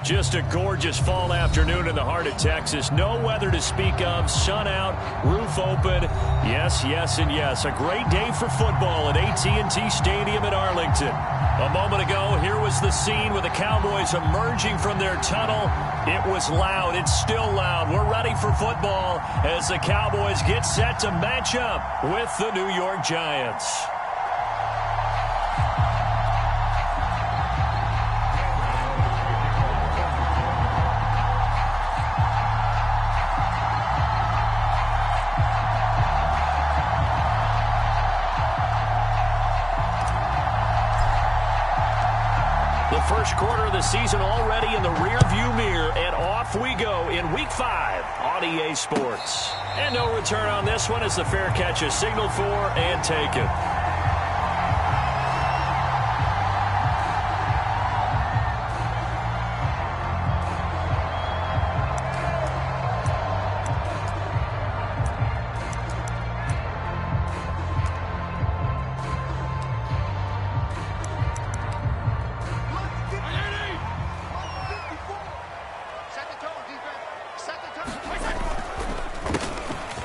Just a gorgeous fall afternoon in the heart of Texas. No weather to speak of. Sun out, roof open. Yes, yes, and yes. A great day for football at AT&T Stadium in Arlington. A moment ago, here was the scene with the Cowboys emerging from their tunnel. It was loud. It's still loud. We're ready for football as the Cowboys get set to match up with the New York Giants. First quarter of the season already in the rearview mirror, and off we go in Week 5 on EA Sports. And no return on this one as the fair catch is signaled for and taken.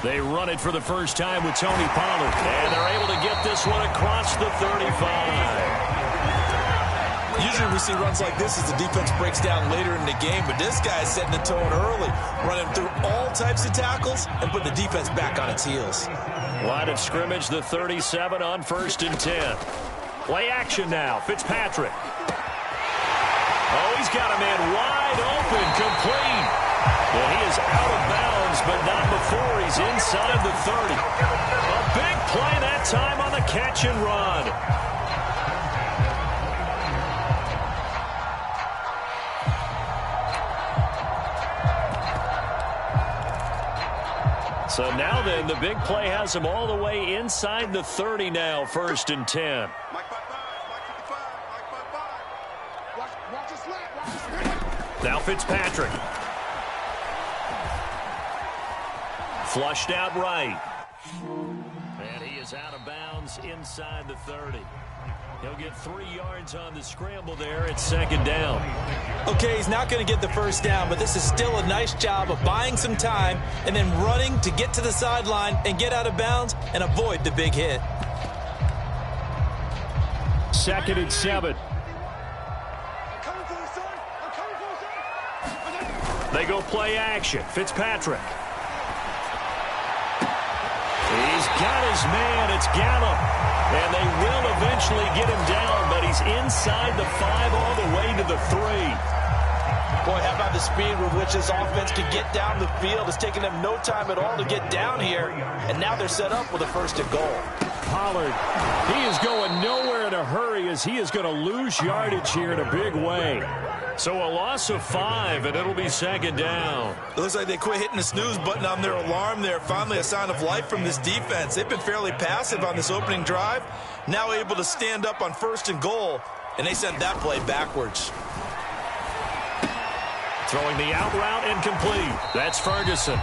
They run it for the first time with Tony Pollard, and they're able to get this one across the 35. Usually we see runs like this as the defense breaks down later in the game, but this guy is setting the tone early, running through all types of tackles and putting the defense back on its heels. Line of scrimmage, the 37 on 1st and 10. Play action now, Fitzpatrick. Oh, he's got a man wide open, complete. And he is out of bounds, but not before he's inside the 30. A big play that time on the catch and run. So now then, the big play has him all the way inside the 30 now, 1st and 10. Now Fitzpatrick. Flushed out right. And he is out of bounds inside the 30. He'll get 3 yards on the scramble there. It's 2nd down. Okay, he's not going to get the first down, but this is still a nice job of buying some time and then running to get to the sideline and get out of bounds and avoid the big hit. 2nd and 7. They go play action. Fitzpatrick. He's got his man. It's Gallup. And they will eventually get him down, but he's inside the 5 all the way to the 3. Boy, how about the speed with which this offense can get down the field? It's taking them no time at all to get down here, and now they're set up with a 1st and goal. Pollard, he is going nowhere in a hurry as he is going to lose yardage here in a big way. So a loss of 5, and it'll be 2nd down. It looks like they quit hitting the snooze button on their alarm there. Finally a sign of life from this defense. They've been fairly passive on this opening drive. Now able to stand up on 1st and goal, and they sent that play backwards. Throwing the out route incomplete. That's Ferguson.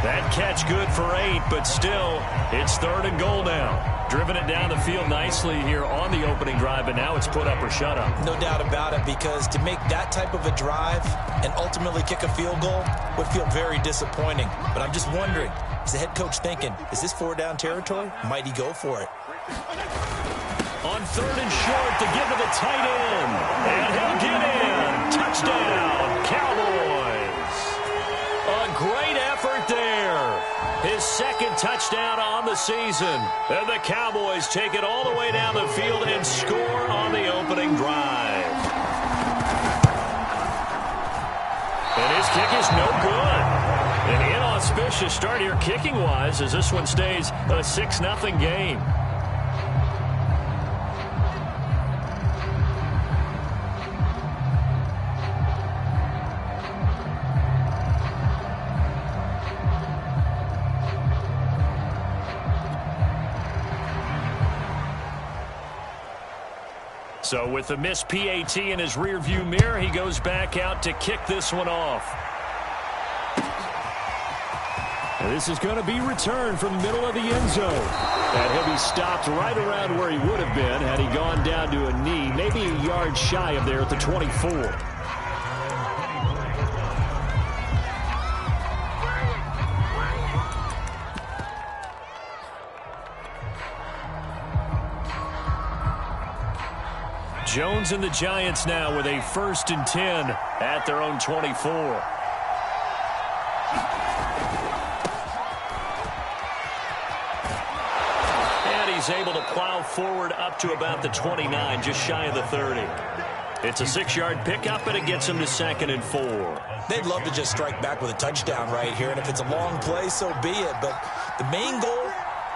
That catch good for 8, but still, it's 3rd and goal now. Driven it down the field nicely here on the opening drive, but now it's put up or shut up. No doubt about it, because to make that type of a drive and ultimately kick a field goal would feel very disappointing. But I'm just wondering, is the head coach thinking, is this 4-down territory? Might he go for it? On 3rd and short to give to the tight end. And he'll get in. Touchdown, Cowboys. A great effort there. His 2nd touchdown on the season. And the Cowboys take it all the way down the field and score on the opening drive. And his kick is no good. An inauspicious start here kicking-wise as this one stays a 6-0 game. So with the missed PAT in his rearview mirror, he goes back out to kick this one off. And this is going to be returned from the middle of the end zone. And he'll be stopped right around where he would have been had he gone down to a knee, maybe a yard shy of there at the 24. Jones and the Giants now with a 1st and 10 at their own 24. And he's able to plow forward up to about the 29, just shy of the 30. It's a 6-yard pickup, and it gets him to 2nd and 4. They'd love to just strike back with a touchdown right here, and if it's a long play, so be it. But the main goal,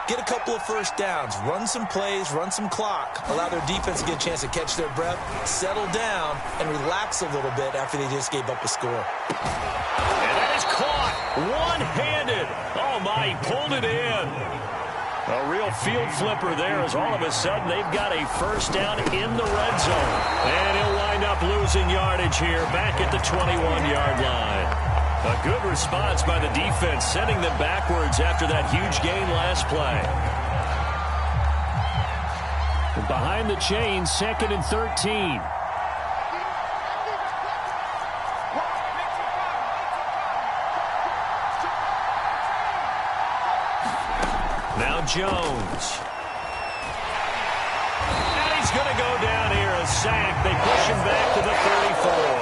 get a couple of first downs, run some plays, run some clock, allow their defense to get a chance to catch their breath, settle down, and relax a little bit after they just gave up a score. And that is caught one-handed. Oh, my, he pulled it in. A real field flipper there as all of a sudden they've got a 1st down in the red zone. And he'll wind up losing yardage here back at the 21-yard line. A good response by the defense, sending them backwards after that huge gain last play. And behind the chain, 2nd and 13. Now Jones. And he's going to go down here, a sack. They push him back to the 34.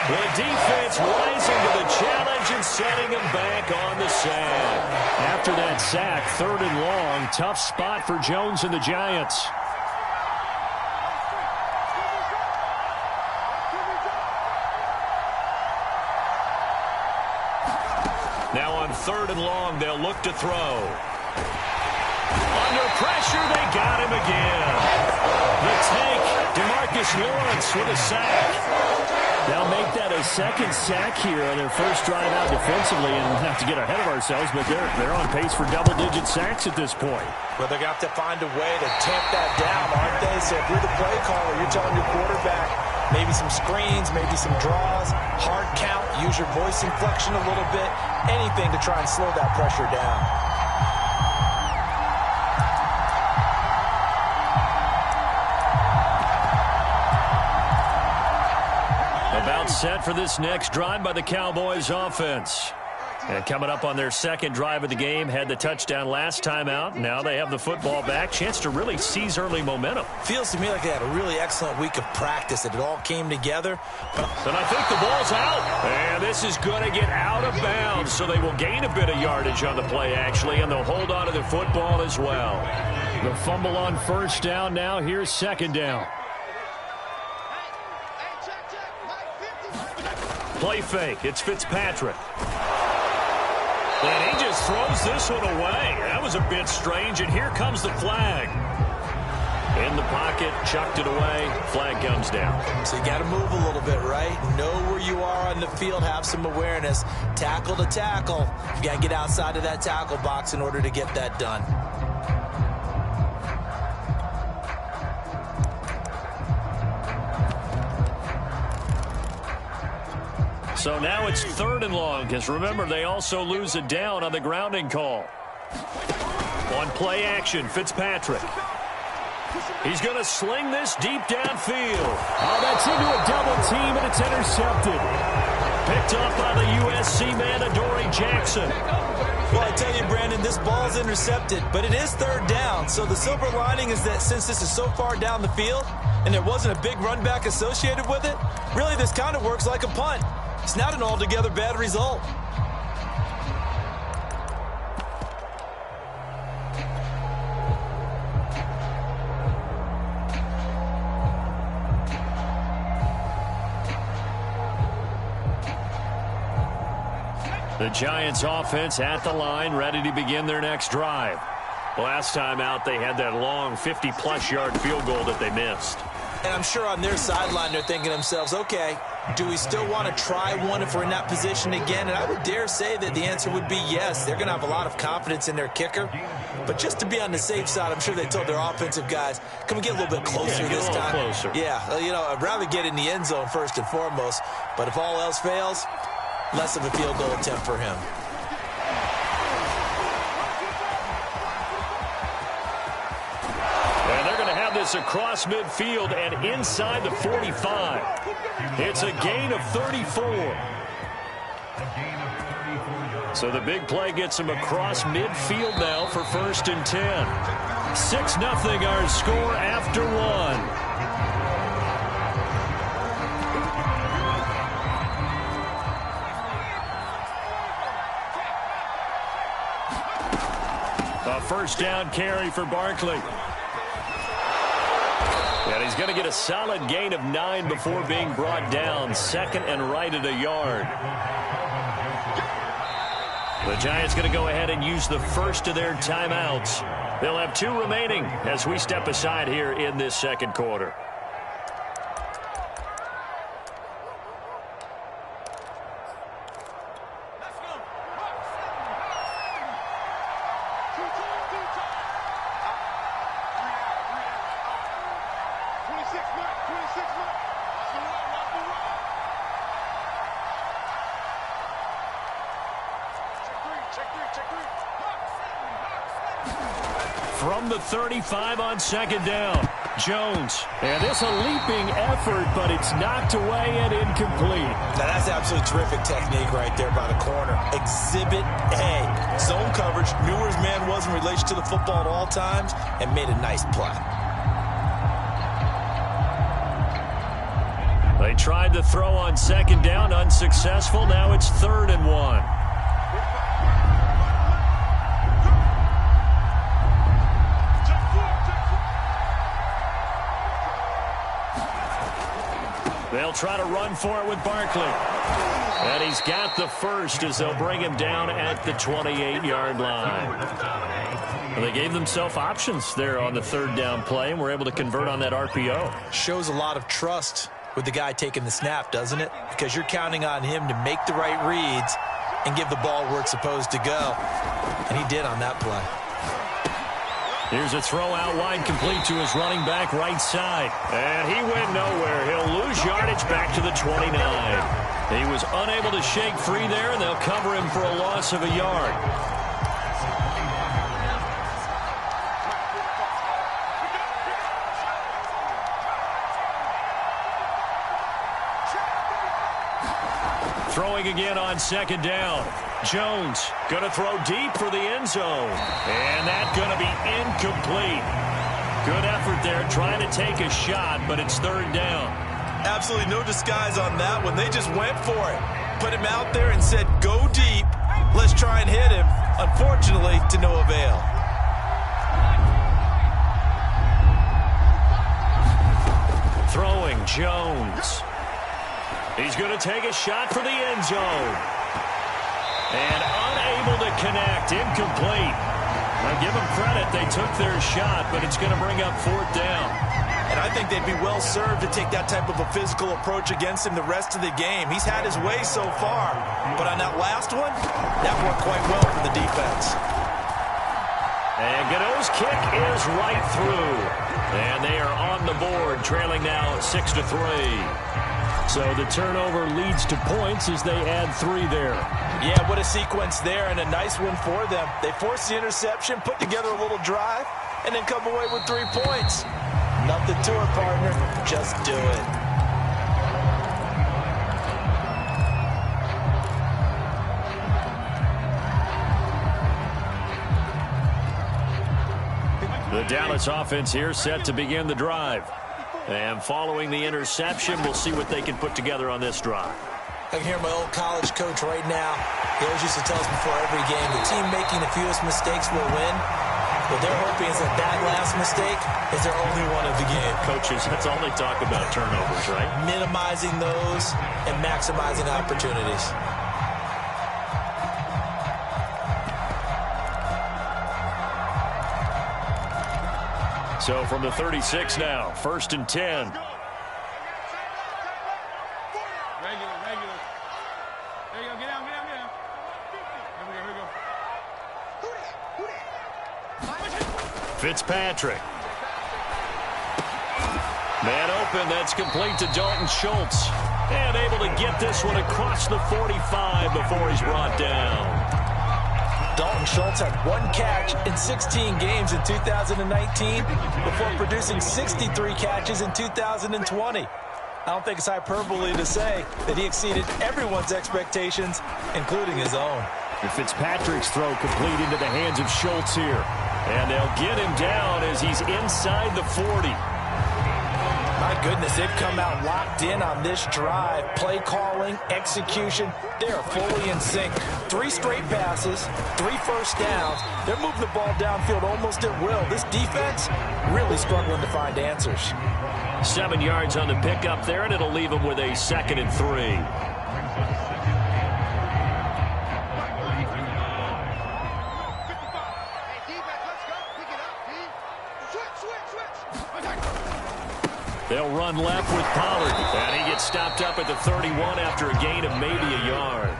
The defense rising to the challenge and setting him back on the sand. After that sack, 3rd and long, tough spot for Jones and the Giants. Now on 3rd and long, they'll look to throw. Under pressure, they got him again. The tank, DeMarcus Lawrence with a sack. They'll make that a 2nd sack here on their 1st drive out defensively, and not to get ahead of ourselves, but they're on pace for double-digit sacks at this point. Well, they're going to have to find a way to tamp that down, aren't they? So if you're the play caller, you're telling your quarterback maybe some screens, maybe some draws, hard count, use your voice inflection a little bit, anything to try and slow that pressure down. About set for this next drive by the Cowboys offense. And coming up on their 2nd drive of the game, had the touchdown last time out. Now they have the football back. Chance to really seize early momentum. Feels to me like they had a really excellent week of practice. It all came together. And I think the ball's out. And this is going to get out of bounds. So they will gain a bit of yardage on the play, actually. And they'll hold on to the football as well. The fumble on 1st down now. Here's 2nd down. Play fake. It's Fitzpatrick. And he just throws this one away. That was a bit strange, and here comes the flag. In the pocket, chucked it away. Flag comes down. So you got to move a little bit, right? Know where you are on the field, have some awareness. Tackle to tackle. You got to get outside of that tackle box in order to get that done. So now it's 3rd and long, because remember, they also lose a down on the grounding call. On play action, Fitzpatrick. He's going to sling this deep downfield. Oh, that's into a double team, and it's intercepted. Picked off by the USC man, Adoree Jackson. Well, I tell you, Brandon, this ball's intercepted, but it is 3rd down. So the silver lining is that since this is so far down the field and there wasn't a big run back associated with it, really this kind of works like a punt. It's not an altogether bad result. The Giants offense at the line, ready to begin their next drive. Last time out, they had that long 50-plus yard field goal that they missed. And I'm sure on their sideline, they're thinking to themselves, okay, do we still want to try one if we're in that position again? And I would dare say that the answer would be yes. They're going to have a lot of confidence in their kicker. But just to be on the safe side, I'm sure they told their offensive guys, can we get a little bit closer this time? Closer. Yeah, you know, I'd rather get in the end zone first and foremost. But if all else fails, less of a field goal attempt for him. run this across midfield and inside the 45. It's a gain of 34. So the big play gets him across midfield now for 1st and 10. 6-0 our score after one. A first down carry for Barkley. And he's going to get a solid gain of 9 before being brought down. 2nd and right at a yard. The Giants going to go ahead and use the first of their timeouts. They'll have 2 remaining as we step aside here in this 2nd quarter. From the 35 on 2nd down, Jones. And this a leaping effort, but it's knocked away and incomplete. Now that's absolutely terrific technique right there by the corner. Exhibit A. Zone coverage, knew where his man was in relation to the football at all times, and made a nice play. They tried to throw on 2nd down, unsuccessful. Now it's 3rd and 1. They'll try to run for it with Barkley. And he's got the first as they'll bring him down at the 28-yard line. And they gave themselves options there on the 3rd down play and were able to convert on that RPO. Shows a lot of trust with the guy taking the snap, doesn't it? Because you're counting on him to make the right reads and give the ball where it's supposed to go. And he did on that play. Here's a throw out wide, complete to his running back right side. And he went nowhere. He'll lose yardage back to the 29. He was unable to shake free there, and they'll cover him for a loss of a yard. Throwing again on 2nd down. Jones going to throw deep for the end zone. And that's going to be incomplete. Good effort there trying to take a shot, but it's 3rd down. Absolutely no disguise on that one. They just went for it. Put him out there and said, go deep. Let's try and hit him. Unfortunately, to no avail. Throwing Jones. He's going to take a shot for the end zone. And unable to connect. Incomplete. Now give them credit. They took their shot, but it's going to bring up 4th down. And I think they'd be well served to take that type of a physical approach against him the rest of the game. He's had his way so far. But on that last one, that worked quite well for the defense. And Gano's kick is right through. And they are on the board, trailing now 6-3. So the turnover leads to points as they add 3 there. Yeah, what a sequence there, and a nice one for them. They forced the interception, put together a little drive, and then come away with 3 points. Nothing to it, partner. Just do it. The Dallas offense here set to begin the drive. And following the interception, we'll see what they can put together on this drive. I can hear my old college coach right now. He always used to tell us before every game, the team making the fewest mistakes will win. What they're hoping is that last mistake is their only one of the game. Coaches, that's all they talk about, turnovers, right? Minimizing those and maximizing opportunities. So from the 36 now, 1st and 10. Regular. There you go, get down. Here we go. Fitzpatrick. Man open, that's complete to Dalton Schultz. And able to get this one across the 45 before he's brought down. Dalton Schultz had 1 catch in 16 games in 2019 before producing 63 catches in 2020. I don't think it's hyperbole to say that he exceeded everyone's expectations, including his own. Fitzpatrick's throw complete into the hands of Schultz here. And they'll get him down as he's inside the 40. My goodness, they've come out locked in on this drive. Play calling, execution, they are fully in sync. 3 straight passes, 3 first downs. They're moving the ball downfield almost at will. This defense really struggling to find answers. 7 yards on the pickup there, and it'll leave them with a 2nd and 3. They'll run left with Pollard, and he gets stopped up at the 31 after a gain of maybe a yard.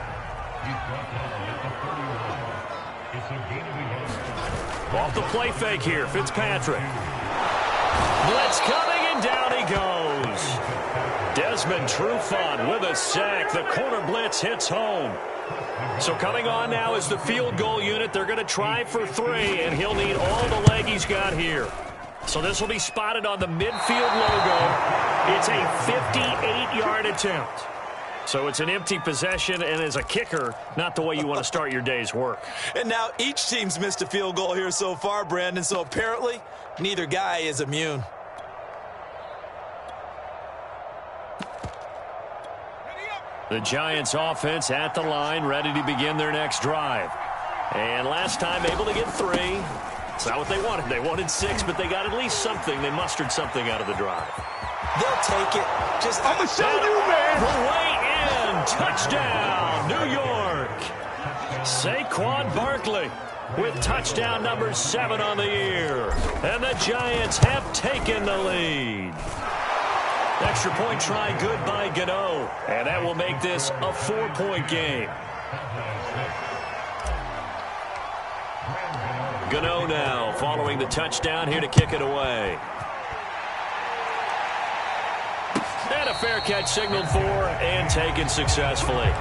Off the play fake here, Fitzpatrick. Blitz coming, and down he goes. Desmond Trufant with a sack. The corner blitz hits home. So coming on now is the field goal unit. They're going to try for 3, and he'll need all the leg he's got here. So this will be spotted on the midfield logo. It's a 58-yard attempt. So it's an empty possession, and as a kicker, not the way you want to start your day's work. And now each team's missed a field goal here so far, Brandon, so apparently neither guy is immune. The Giants offense at the line, ready to begin their next drive. And last time able to get 3. It's not what they wanted. They wanted 6, but they got at least something. They mustered something out of the drive. They'll take it. Just I'm going to show you, man. The way in. Touchdown, New York. Saquon Barkley with touchdown number 7 on the year. And the Giants have taken the lead. Extra point try good by Gano. And that will make this a 4-point game. Gano now following the touchdown here to kick it away. And a fair catch signaled for and taken successfully.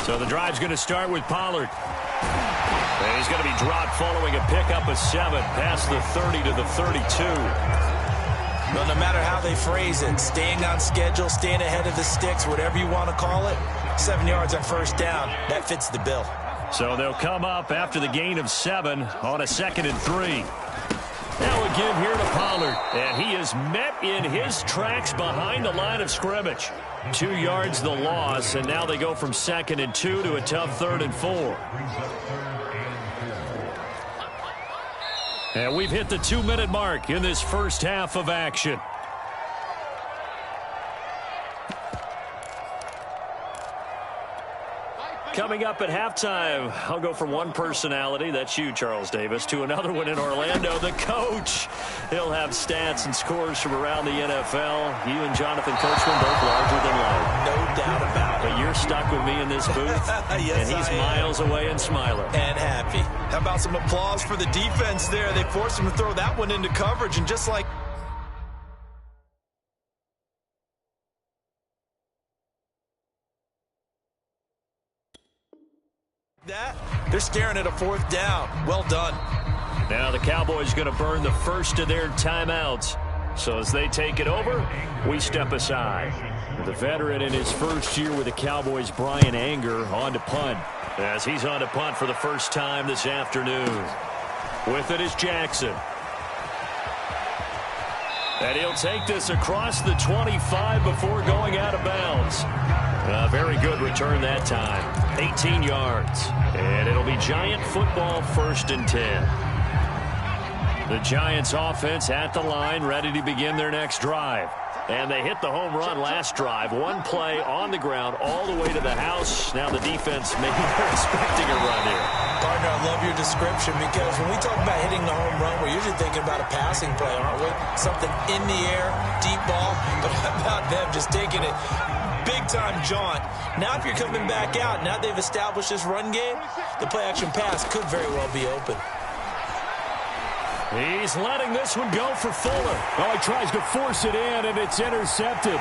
So the drive's going to start with Pollard. And he's going to be dropped following a pickup of 7 past the 30 to the 32. Well, no matter how they phrase it, staying on schedule, staying ahead of the sticks, whatever you want to call it, 7 yards on first down, that fits the bill. So they'll come up after the gain of 7 on a 2nd and 3. Now a give here to Pollard, and he is met in his tracks behind the line of scrimmage. 2 yards the loss, and now they go from 2nd and 2 to a tough 3rd and 4. And we've hit the 2-minute mark in this first half of action. Coming up at halftime, I'll go from one personality, that's you, Charles Davis, to another one in Orlando, the coach. He'll have stats and scores from around the NFL. You and Jonathan Coachman both larger than life. No doubt about it. But you're stuck with me in this booth, yes, and he's miles away and smiling. And happy. How about some applause for the defense there? They forced him to throw that one into coverage, and just like that, they're staring at a 4th down. Well done. Now the Cowboys going to burn the first of their timeouts. So as they take it over, we step aside. The veteran in his first year with the Cowboys, Brian Anger, on to punt. As he's on to punt for the first time this afternoon. With it is Jackson. And he'll take this across the 25 before going out of bounds. A very good return that time. 18 yards. And it'll be Giant football, 1st and 10. The Giants offense at the line, ready to begin their next drive. And they hit the home run last drive. 1 play on the ground all the way to the house. Now the defense, maybe they're expecting a run here. Partner, I love your description, because when we talk about hitting the home run, we're usually thinking about a passing play, aren't we? Something in the air, deep ball. But how about them just taking it big-time jaunt? Now if you're coming back out, now they've established this run game, the play-action pass could very well be open. He's letting this one go for Fuller. Oh, he tries to force it in, and it's intercepted.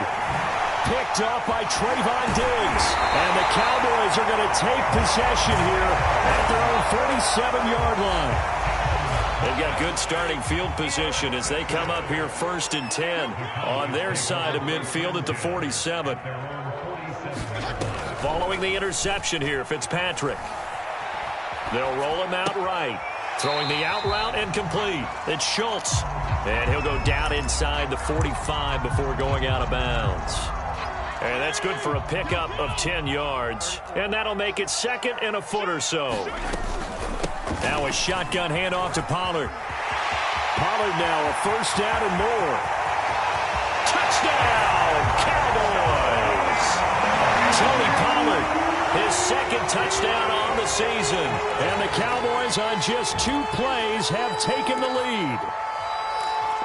Picked up by Trayvon Diggs. And the Cowboys are going to take possession here at their own 47-yard line. They've got good starting field position as they come up here 1st and 10 on their side of midfield at the 47. Following the interception here, Fitzpatrick. They'll roll him out right. Throwing the out route incomplete. It's Schultz. And he'll go down inside the 45 before going out of bounds. And that's good for a pickup of 10 yards. And that'll make it 2nd and a foot or so. Now a shotgun handoff to Pollard. Pollard now a 1st down and more. Touchdown, Cowboys! Tony Pollard. His 2nd touchdown on the season. And the Cowboys on just 2 plays have taken the lead.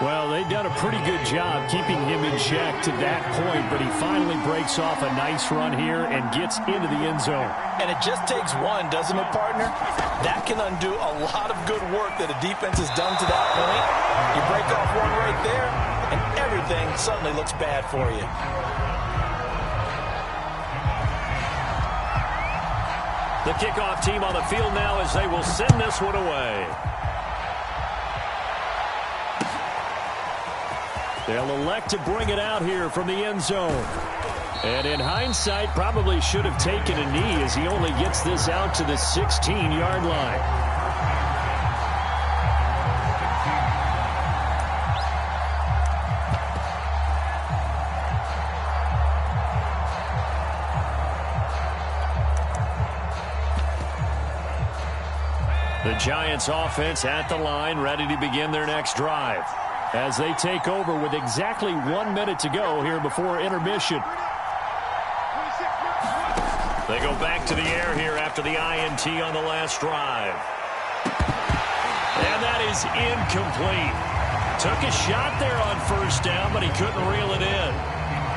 Well, they've done a pretty good job keeping him in check to that point, but he finally breaks off a nice run here and gets into the end zone. And it just takes one, doesn't it, partner? That can undo a lot of good work that a defense has done to that point. You break off one right there, and everything suddenly looks bad for you. The kickoff team on the field now as they will send this one away. They'll elect to bring it out here from the end zone. And in hindsight, probably should have taken a knee as he only gets this out to the 16-yard line. The Giants offense at the line, ready to begin their next drive as they take over with exactly 1 minute to go here before intermission. They go back to the air here after the INT on the last drive. And that is incomplete. Took a shot there on 1st down, but he couldn't reel it in.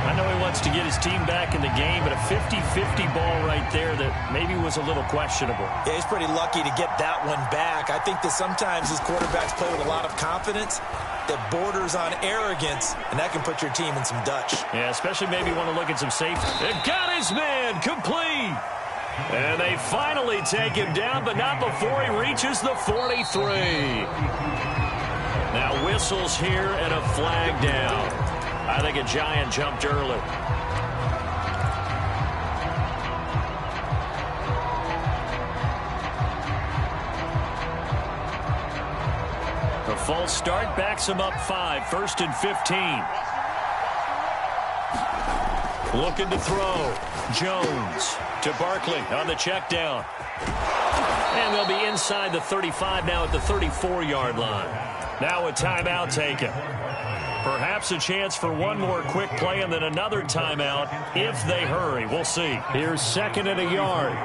I know he wants to get his team back in the game, but a 50-50 ball right there that maybe was a little questionable. Yeah, he's pretty lucky to get that one back. I think that sometimes his quarterbacks play with a lot of confidence that borders on arrogance, and that can put your team in some Dutch. Yeah, especially maybe want to look at some safety. They've got his man complete. And they finally take him down, but not before he reaches the 43. Now whistles here and a flag down. I think a Giant jumped early. The false start backs him up 5, 1st and 15. Looking to throw. Jones to Barkley on the check down. And they'll be inside the 35 now at the 34-yard line. Now a timeout taken. Perhaps a chance for one more quick play and then another timeout if they hurry. We'll see. Here's 2nd and a yard.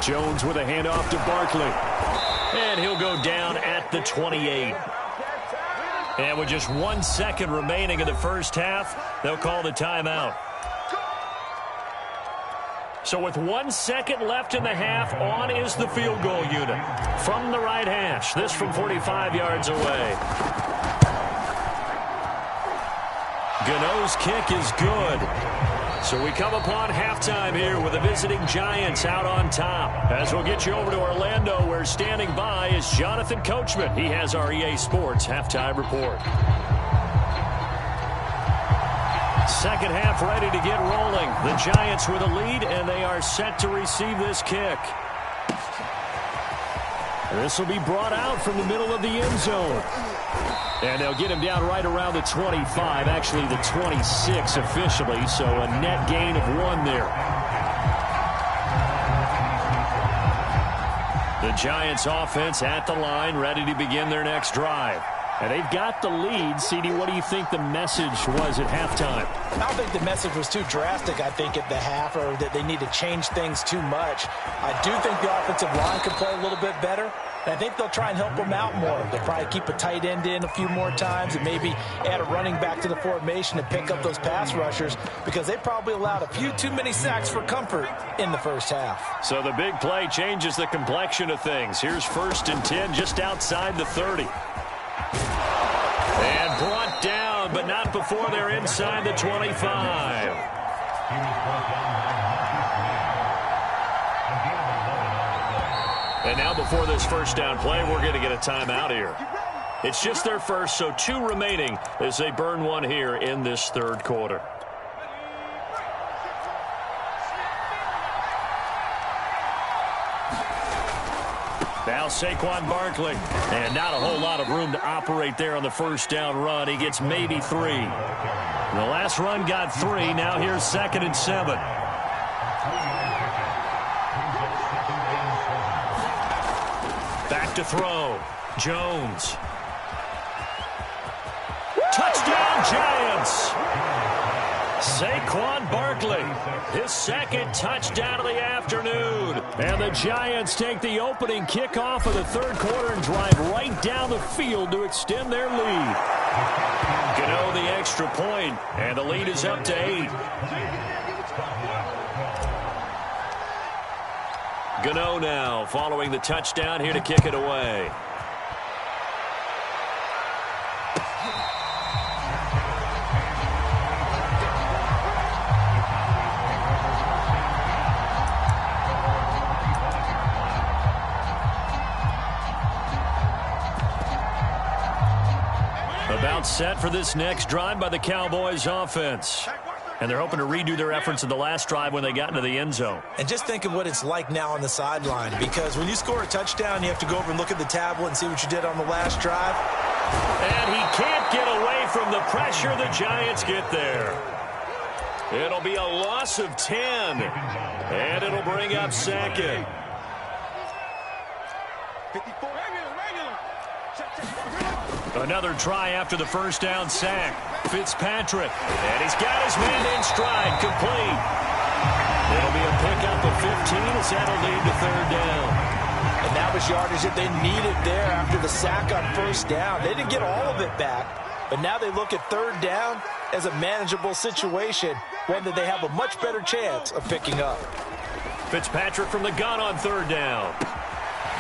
Jones with a handoff to Barkley. And he'll go down at the 28. And with just 1 second remaining in the first half, they'll call the timeout. So with 1 second left in the half, on is the field goal unit from the right hash. This from 45 yards away. Gano's kick is good. So we come upon halftime here with the visiting Giants out on top. As we'll get you over to Orlando, where standing by is Jonathan Coachman. He has our EA Sports halftime report. Second half ready to get rolling. The Giants with a lead, and they are set to receive this kick. This will be brought out from the middle of the end zone. And they'll get him down right around the 25, actually the 26 officially, so a net gain of 1 there. The Giants offense at the line, ready to begin their next drive. And they've got the lead. CD, what do you think the message was at halftime? I don't think the message was too drastic, I think, at the half, or that they need to change things too much. I do think the offensive line could play a little bit better. And I think they'll try and help him out more. They'll probably keep a tight end in a few more times and maybe add a running back to the formation to pick up those pass rushers because they probably allowed a few too many sacks for comfort in the first half. So the big play changes the complexion of things. Here's 1st and 10 just outside the 30. And brought down, but not before they're inside the 25. And now before this first down play, we're going to get a timeout here. It's just their first, so 2 remaining as they burn one here in this 3rd quarter. Now Saquon Barkley. And not a whole lot of room to operate there on the first down run. He gets maybe 3. The last run got 3. Now here's 2nd and 7. Back to throw. Jones. Touchdown, Giants! Saquon Barkley, his 2nd touchdown of the afternoon. And the Giants take the opening kickoff of the 3rd quarter and drive right down the field to extend their lead. Gano the extra point, and the lead is up to 8. Gano now following the touchdown here to kick it away. About set for this next drive by the Cowboys offense. And they're hoping to redo their efforts in the last drive when they got into the end zone. And just think of what it's like now on the sideline, because when you score a touchdown, you have to go over and look at the tablet and see what you did on the last drive. And he can't get away from the pressure. The Giants get there. It'll be a loss of 10. And it'll bring up 2nd. Another try after the first down sack. Fitzpatrick. And he's got his man in stride. Complete. It'll be a pickup of 15 as that'll lead to 3rd down. And that was yardage that they needed there after the sack on first down. They didn't get all of it back, but now they look at 3rd down as a manageable situation, one that they have a much better chance of picking up. Fitzpatrick from the gun on 3rd down.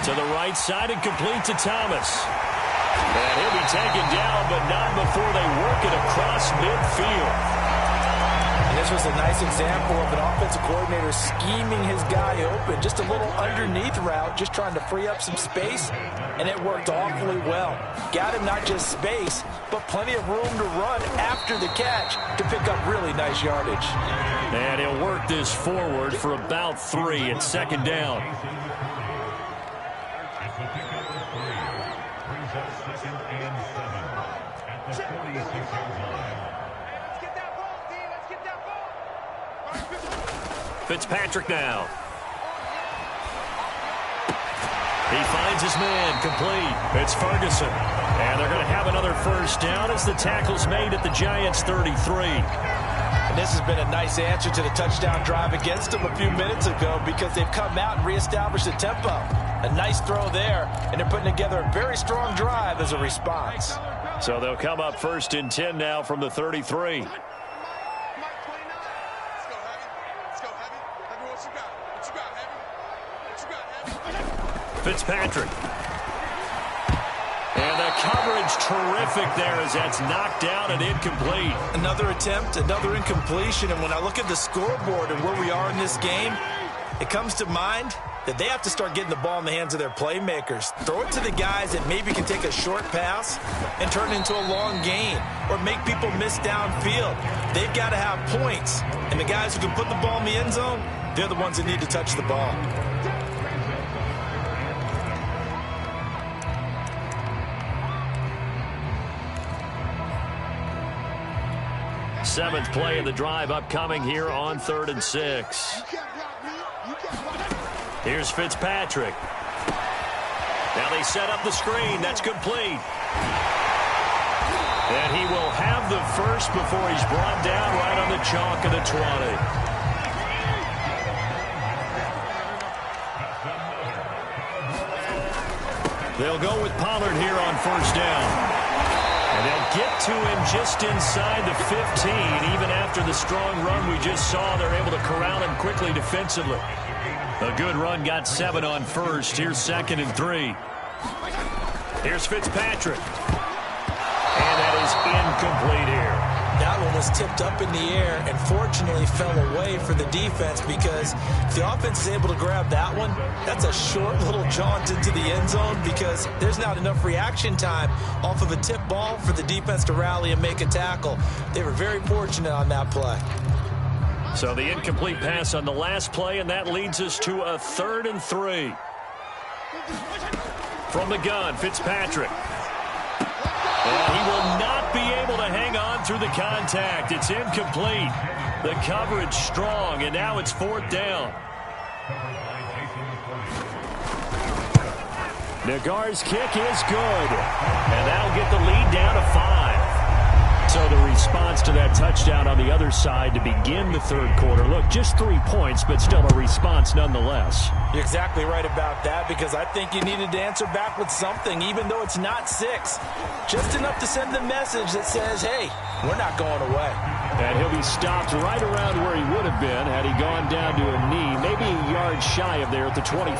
To the right side and complete to Thomas. And he'll be taken down, but not before they work it across midfield. And this was a nice example of an offensive coordinator scheming his guy open. Just a little underneath route, just trying to free up some space, and it worked awfully well. Got him not just space, but plenty of room to run after the catch to pick up really nice yardage. And he'll work this forward for about 3. It's 2nd down. Fitzpatrick now. He finds his man, complete. It's Ferguson. And they're going to have another first down as the tackle's made at the Giants' 33. And this has been a nice answer to the touchdown drive against them a few minutes ago because they've come out and reestablished the tempo. A nice throw there, and they're putting together a very strong drive as a response. So they'll come up 1st and 10 now from the 33. Fitzpatrick. And the coverage terrific there as that's knocked down and incomplete. Another attempt, another incompletion. And when I look at the scoreboard and where we are in this game, it comes to mind that they have to start getting the ball in the hands of their playmakers. Throw it to the guys that maybe can take a short pass and turn it into a long gain or make people miss downfield. They've got to have points. And the guys who can put the ball in the end zone, they're the ones that need to touch the ball. Seventh play of the drive upcoming here on 3rd and 6. Here's Fitzpatrick. Now they set up the screen. That's complete. And he will have the first before he's brought down right on the chalk of the 20. They'll go with Pollard here on first down. And they'll get to him just inside the 15. Even after the strong run we just saw, they're able to corral him quickly defensively. A good run got 7 on first. Here's 2nd and 3. Here's Fitzpatrick. And that is incomplete here. That one was tipped up in the air and fortunately fell away for the defense, because if the offense is able to grab that one, that's a short little jaunt into the end zone, because there's not enough reaction time off of a tip ball for the defense to rally and make a tackle. They were very fortunate on that play. So the incomplete pass on the last play, and that leads us to a 3rd and 3. From the gun, Fitzpatrick. And he will not be able to hang on through the contact. It's incomplete. The coverage strong, and now it's 4th down. Nagar's kick is good. And that'll get the lead down to 5. So the response to that touchdown on the other side to begin the 3rd quarter. Look, just 3 points, but still a response nonetheless. You're exactly right about that, because I think you needed to answer back with something, even though it's not 6. Just enough to send the message that says, hey, we're not going away. And he'll be stopped right around where he would have been had he gone down to a knee, maybe a yard shy of there at the 24.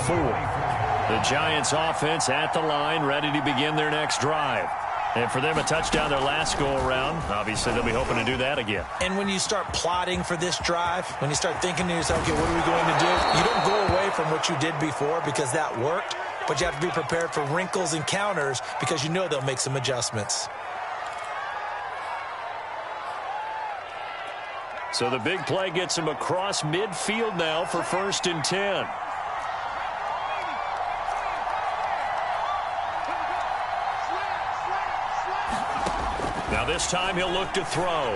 The Giants offense at the line, ready to begin their next drive. And for them, a touchdown their last go-around. Obviously, they'll be hoping to do that again. And when you start plotting for this drive, when you start thinking to yourself, okay, what are we going to do? You don't go away from what you did before, because that worked. But you have to be prepared for wrinkles and counters, because you know they'll make some adjustments. So the big play gets him across midfield now for 1st and 10. Now this time he'll look to throw.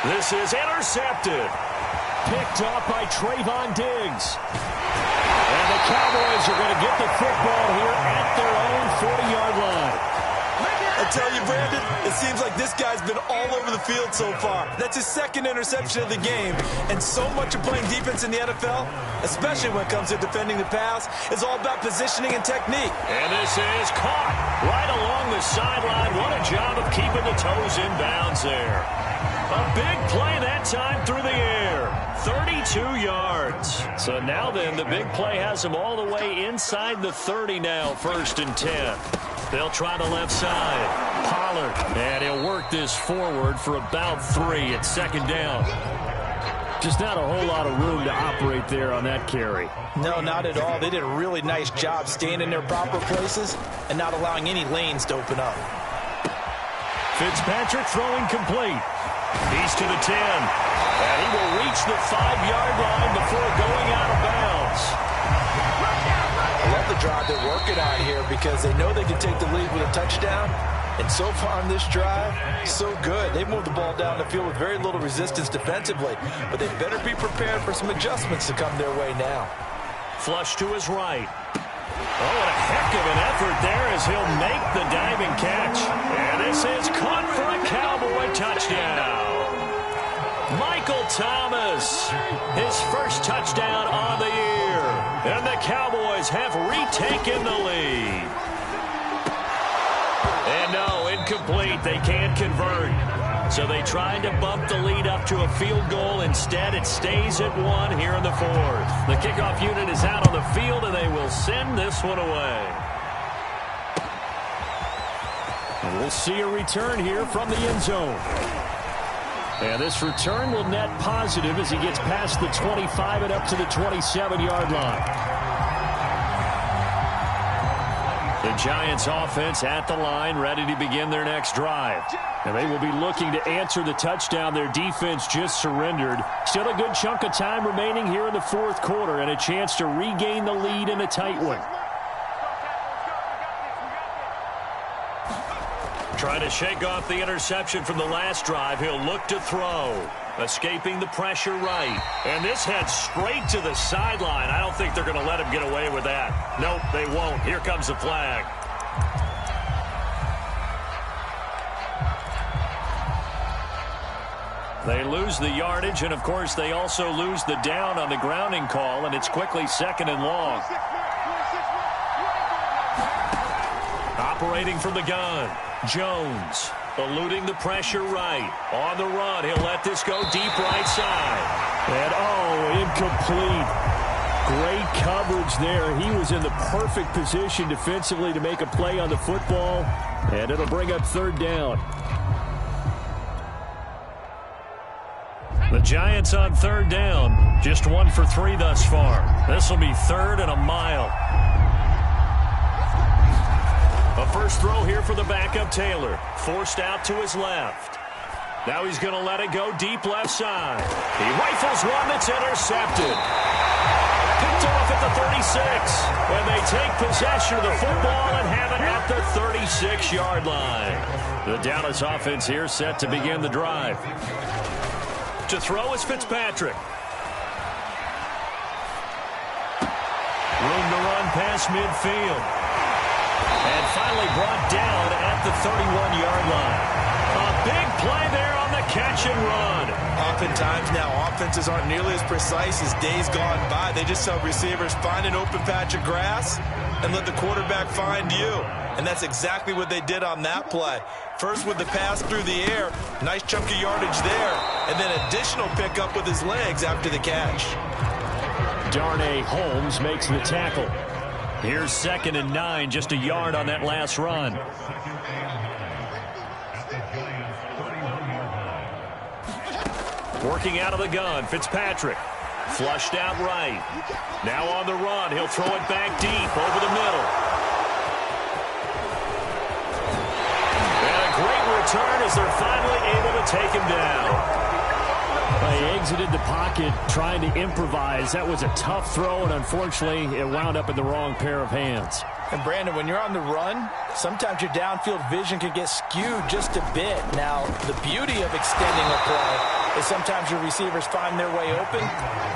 This is intercepted. Picked off by Trayvon Diggs. And the Cowboys are going to get the football here at their own 40-yard line. I tell you, Brandon, it seems like this guy's been all over the field so far. That's his 2nd interception of the game. And so much of playing defense in the NFL, especially when it comes to defending the pass, is all about positioning and technique. And this is caught right along the sideline. What a job of keeping the toes in bounds there. A big play that time through the air. 32 yards. So now then, the big play has him all the way inside the 30 now, 1st and 10. They'll try the left side. Pollard. And he'll work this forward for about 3 at 2nd down. Just not a whole lot of room to operate there on that carry. No, not at all. They did a really nice job staying in their proper places and not allowing any lanes to open up. Fitzpatrick throwing complete. He's to the 10. And he will reach the 5-yard line before going out of bounds. I love the drive they're working on here, because they know they can take the lead with a touchdown. And so far on this drive, so good. They moved the ball down the field with very little resistance defensively. But they better be prepared for some adjustments to come their way now. Flush to his right. Oh, what a heck of an effort there as he'll make the diving catch. And this is caught for a Cowboy touchdown. Michael Thomas, his first touchdown on the year. And the Cowboys have retaken the lead. And no, incomplete. They can't convert. So they tried to bump the lead up to a field goal. Instead, it stays at 1 here in the 4th. The kickoff unit is out on the field, and they will send this one away. And we'll see a return here from the end zone. And this return will net positive as he gets past the 25 and up to the 27-yard line. The Giants offense at the line, ready to begin their next drive. And they will be looking to answer the touchdown their defense just surrendered. Still a good chunk of time remaining here in the 4th quarter and a chance to regain the lead in a tight one. Trying to shake off the interception from the last drive. He'll look to throw. Escaping the pressure right. And this heads straight to the sideline. I don't think they're going to let him get away with that. Nope, they won't. Here comes the flag. They lose the yardage, and of course they also lose the down on the grounding call, and it's quickly 2nd and long. Operating from the gun, Jones. Eluding the pressure right. On the run, he'll let this go deep right side. And, incomplete. Great coverage there. He was in the perfect position defensively to make a play on the football, and it'll bring up third down. The Giants on third down, just 1 for 3 thus far. This will be 3rd and a mile. A first throw here for the backup Taylor. Forced out to his left. Now he's going to let it go deep left side. He rifles one that's intercepted. Picked off at the 36. And they take possession of the football and have it at the 36-yard line. The Dallas offense here set to begin the drive. To throw is Fitzpatrick. Room to run past midfield. And finally brought down at the 31-yard line. A big play there on the catch and run. Oftentimes now, offenses aren't nearly as precise as days gone by. They just tell receivers, find an open patch of grass and let the quarterback find you. And that's exactly what they did on that play. First with the pass through the air, nice chunk of yardage there, and then additional pickup with his legs after the catch. Darnay Holmes makes the tackle. Here's 2nd and 9, just a yard on that last run. Working out of the gun, Fitzpatrick. Flushed out right. Now on the run, he'll throw it back deep over the middle. And a great return as they're finally able to take him down. He exited the pocket trying to improvise. That was a tough throw, and unfortunately, it wound up in the wrong pair of hands. And, Brandon, when you're on the run, sometimes your downfield vision can get skewed just a bit. Now, the beauty of extending a play is sometimes your receivers find their way open,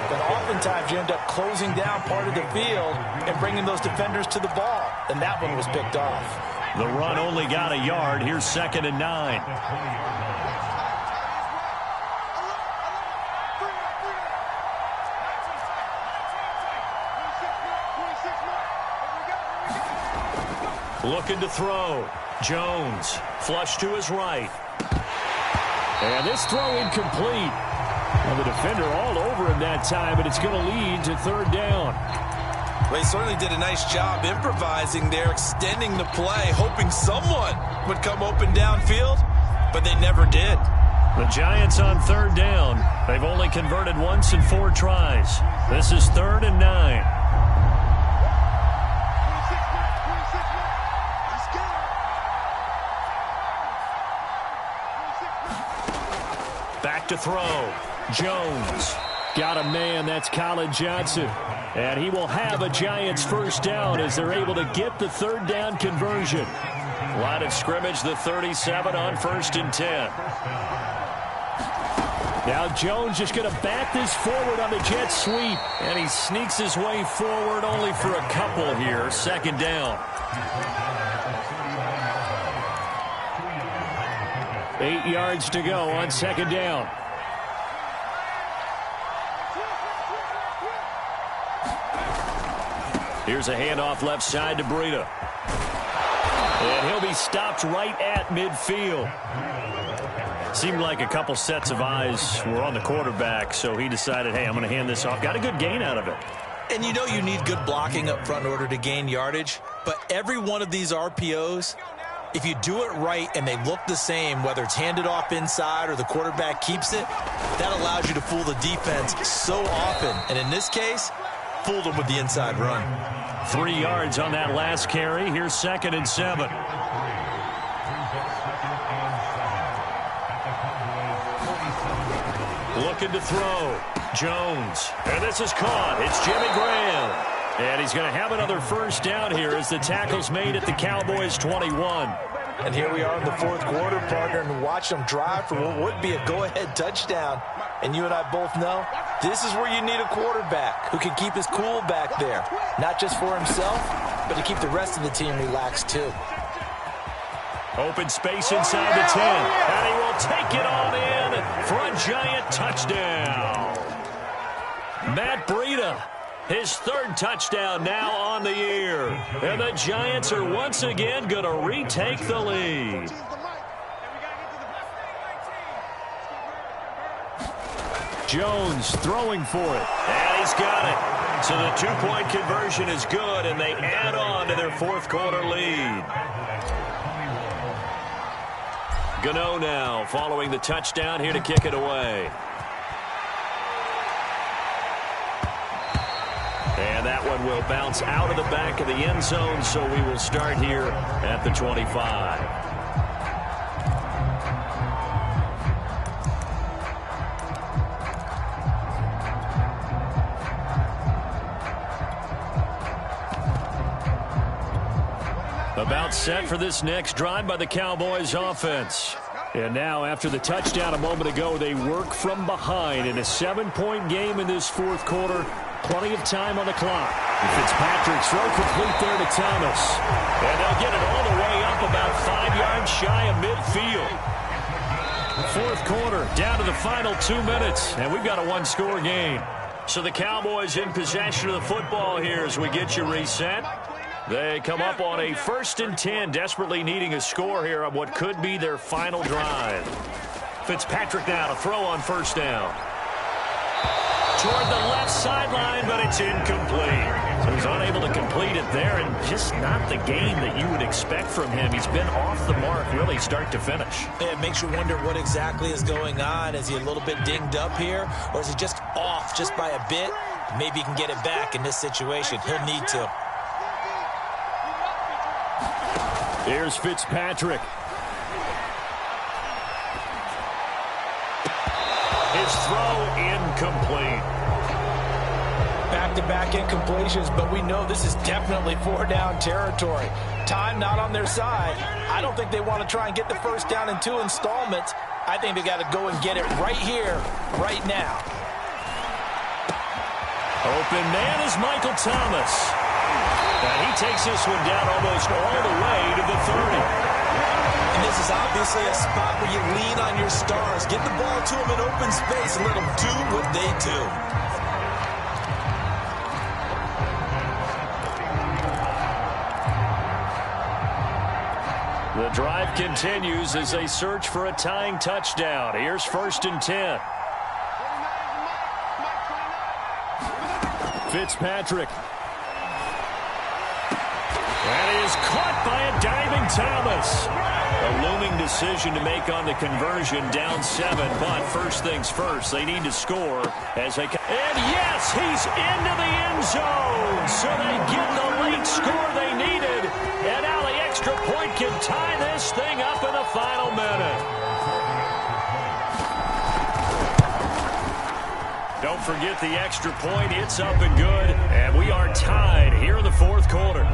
but oftentimes you end up closing down part of the field and bringing those defenders to the ball, and that one was picked off. The run only got a yard. Here's 2nd and 9. Looking to throw. Jones. Flush to his right. And this throw incomplete. Well, the defender all over him that time, but it's going to lead to third down. Well, he certainly did a nice job improvising there, extending the play, hoping someone would come open downfield, but they never did. The Giants on third down. They've only converted once in 4 tries. This is 3rd and 9. Back to throw. Jones. Got a man. That's Colin Johnson. And he will have a Giants first down as they're able to get the third down conversion. Line of scrimmage, the 37 on 1st and 10. Now Jones just going to back this forward on the jet sweep. And he sneaks his way forward only for a couple here. 2nd down. 8 yards to go on 2nd down. Here's a handoff left side to Breida. And he'll be stopped right at midfield. Seemed like a couple sets of eyes were on the quarterback, so he decided, hey, I'm going to hand this off. Got a good gain out of it. And you know you need good blocking up front in order to gain yardage, but every one of these RPOs, if you do it right and they look the same, whether it's handed off inside or the quarterback keeps it, that allows you to fool the defense so often. And in this case, fooled them with the inside run. 3 yards on that last carry. Here's 2nd and 7. Looking to throw. Jones. And this is caught. It's Jimmy Graham. And he's going to have another first down here as the tackle's made at the Cowboys' 21. And here we are in the 4th quarter, partner, and watch them drive for what would be a go-ahead touchdown. And you and I both know this is where you need a quarterback who can keep his cool back there, not just for himself, but to keep the rest of the team relaxed too. Open space inside the 10, and he will take it on in for a Giant touchdown. Matt Breida His third touchdown now on the year. And the Giants are once again going to retake the lead. Jones throwing for it. And he's got it. So the two-point conversion is good, and they add on to their fourth quarter lead. Gano now following the touchdown here to kick it away. And that one will bounce out of the back of the end zone, so we will start here at the 25. About set for this next drive by the Cowboys offense. And now, after the touchdown a moment ago, they work from behind in a 7-point game in this fourth quarter. Plenty of time on the clock. And Fitzpatrick's throw complete there to Thomas. And they'll get it all the way up about 5 yards shy of midfield. Fourth quarter, down to the final 2 minutes. And we've got a one-score game. So the Cowboys in possession of the football here as we get you reset. They come up on a 1st and 10, desperately needing a score here on what could be their final drive. Fitzpatrick now to throw on first down. Toward the left sideline, but it's incomplete. So he's unable to complete it there, and just not the game that you would expect from him. He's been off the mark really start to finish. Yeah, it makes you wonder what exactly is going on. Is he a little bit dinged up here, or is he just off just by a bit? Maybe he can get it back in this situation. He'll need to. Here's Fitzpatrick. His throw incomplete. Back-to-back incompletions, but we know this is definitely 4-down territory. Time not on their side. I don't think they want to try and get the first down in 2 installments. I think they got to go and get it right here, right now. Open man is Michael Thomas. And he takes this one down almost all the way to the 30. And this is obviously a spot where you lean on your stars. Get the ball to them in open space and let them do what they do. The drive continues as they search for a tying touchdown. Here's 1st and 10. Fitzpatrick. That is caught by a diving Thomas. A looming decision to make on the conversion, down 7. But first things first, they need to score as they. And yes, he's into the end zone. So they get the late score they needed. And now the extra point can tie this thing up in the final minute. Don't forget the extra point. It's up and good. And we are tied here in the fourth quarter.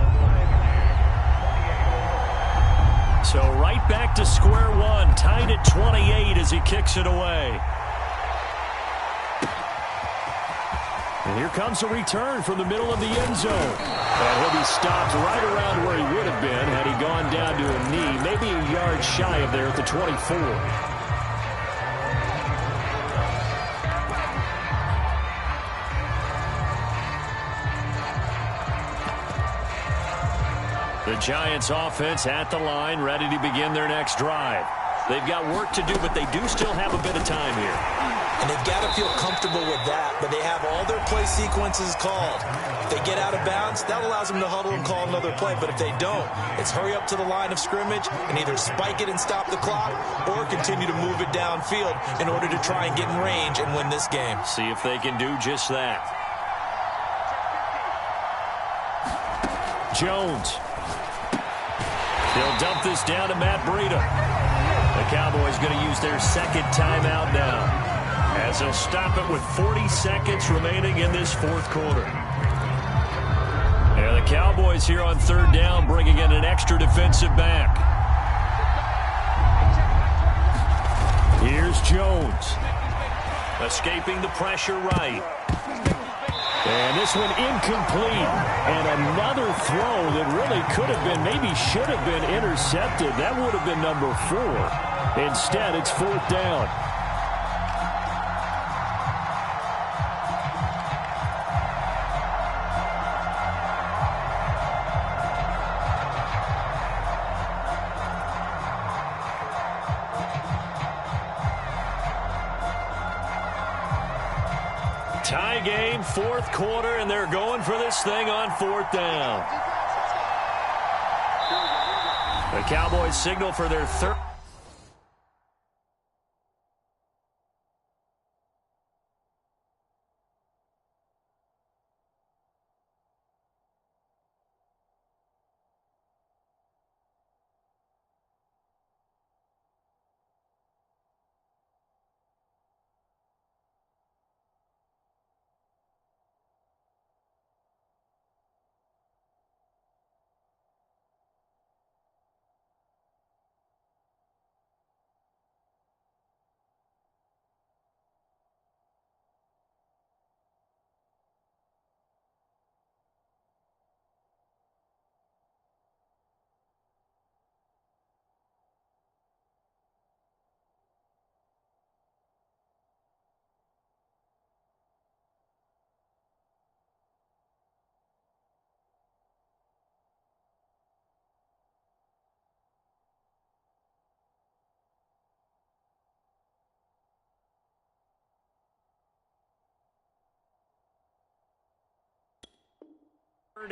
So right back to square one, tied at 28 as he kicks it away. And here comes a return from the middle of the end zone. And he'll be stopped right around where he would have been had he gone down to a knee, maybe a yard shy of there at the 24. The Giants offense at the line, ready to begin their next drive. They've got work to do, but they do still have a bit of time here. And they've got to feel comfortable with that, but they have all their play sequences called. If they get out of bounds, that allows them to huddle and call another play. But if they don't, it's hurry up to the line of scrimmage and either spike it and stop the clock or continue to move it downfield in order to try and get in range and win this game. See if they can do just that. Jones. They'll dump this down to Matt Breida. The Cowboys going to use their second timeout now, as they'll stop it with 40 seconds remaining in this fourth quarter. Yeah, the Cowboys here on third down bringing in an extra defensive back. Here's Jones. Escaping the pressure right. And this one incomplete. And another throw that really could have been, maybe should have been intercepted. That would have been number 4. Instead, it's fourth down. Tie game, fourth quarter, and they're going for this thing on fourth down. The Cowboys signal for their third.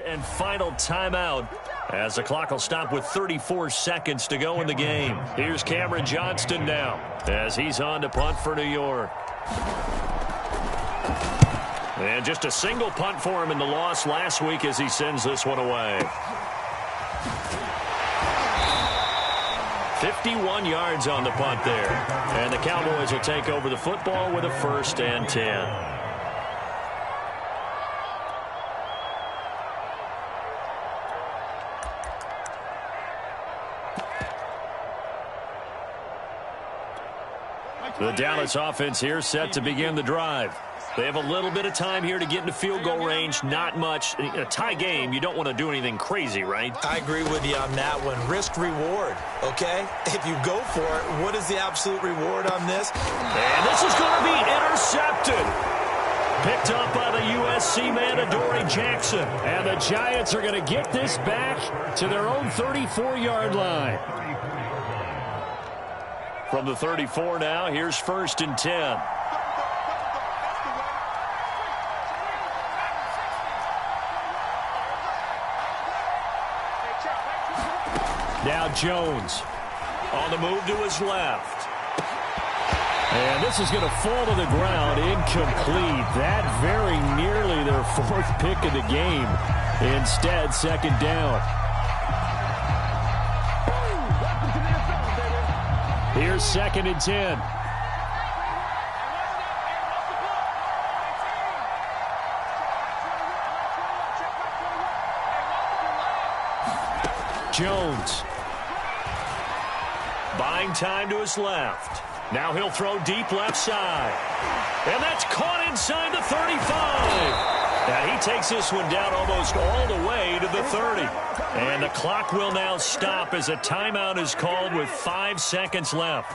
And final timeout as the clock will stop with 34 seconds to go in the game. Here's Cameron Johnston now as he's on to punt for New York. And just a single punt for him in the loss last week as he sends this one away. 51 yards on the punt there. And the Cowboys will take over the football with a 1st and 10. The Dallas offense here set to begin the drive. They have a little bit of time here to get into field goal range. Not much. In a tie game, you don't want to do anything crazy, right? I agree with you on that one. Risk reward, okay? If you go for it, what is the absolute reward on this? And this is going to be intercepted. Picked up by the USC man, Adoree Jackson. And the Giants are going to get this back to their own 34-yard line. From the 34 now, here's 1st and 10. Now Jones on the move to his left. And this is going to fall to the ground, incomplete. That very nearly their 4th pick of the game. Instead, 2nd down. Here's 2nd and 10. Jones. Buying time to his left. Now he'll throw deep left side. And that's caught inside the 35. And he takes this one down almost all the way to the 30. And the clock will now stop as a timeout is called with 5 seconds left.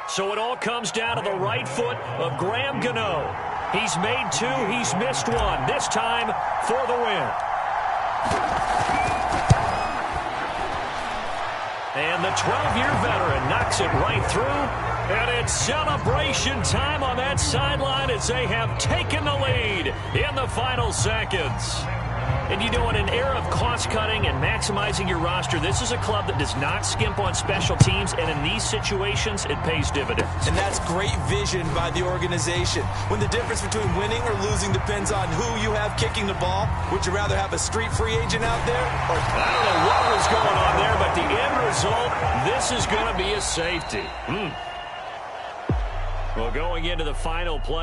So it all comes down to the right foot of Graham Gano. He's made 2, he's missed 1. This time for the win. And the 12-year veteran knocks it right through. And it's celebration time on that sideline as they have taken the lead in the final seconds. And you know, in an era of cost-cutting and maximizing your roster, this is a club that does not skimp on special teams, and in these situations, it pays dividends. And that's great vision by the organization. When the difference between winning or losing depends on who you have kicking the ball, would you rather have a street free agent out there? Or I don't know what was going on there, but the end result, this is going to be a safety. Well, going into the final play.